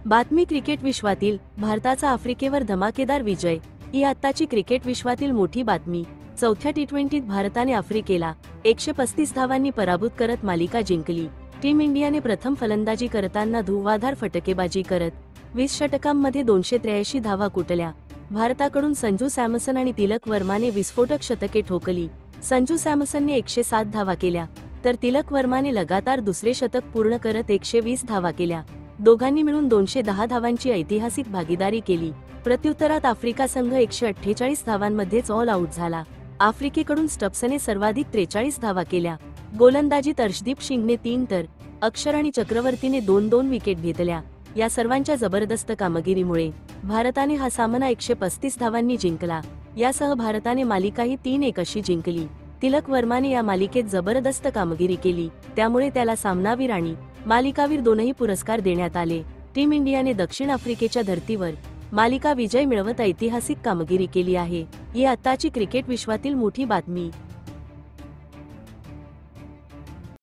बातमी क्रिकेट विश्वातील भारताचा आफ्रिकेवर धमाकेदार विजय ही आत्ताची क्रिकेट विश्वातील मोठी बातमी। चौथ्या टी20त भारताने आफ्रिकेला 135 धावांनी पराभूत करत मालिका जिंकली। टीम इंडियाने प्रथम फलंदाजी करताना धुव्वाधार फटकेबाजी करत 20 षटकांमध्ये 283 धावा कुटल्या। भारताकडून संजू सॅमसन आणि तिलक वर्माने विस्फोटक शतके ठोकली। संजू सॅमसनने 107 धावा केल्या तर तिलक वर्माने लगातार दुसरे शतक पूर्ण करत 120 धावा केल्या। दोघांनी मिळून 210 धावांची ऐतिहासिक भागीदारी केली। प्रत्युत्तरात आफ्रिका संघ 148 धावांमध्येच ऑल आऊट झाला। आफ्रिकेकडून स्टप्सने सर्वाधिक 43 धावा केल्या। गोलंदाजीत अर्शदीप सिंगने 3 तर अक्षर आणि चक्रवर्तीने 2-2 विकेट घेतल्या। या सर्वांच्या जबरदस्त कामगिरीमुळे भारताने हा सामना 135 धावांनी जिंकला। यासह भारताने मालिकाही 3-1 अशी जिंकली। तिलक वर्माने या मालिकेत जबरदस्त कामगिरी केली, त्यामुळे त्याला सामनावीर आणि मालिकावीर दोनही पुरस्कार देण्यात आले। टीम इंडियाने दक्षिण आफ्रिकेच्या धर्तीवर मालिका विजय मिळवत ऐतिहासिक कामगिरी केली आहे। ही आत्ताची क्रिकेट विश्वातील मोठी बातमी।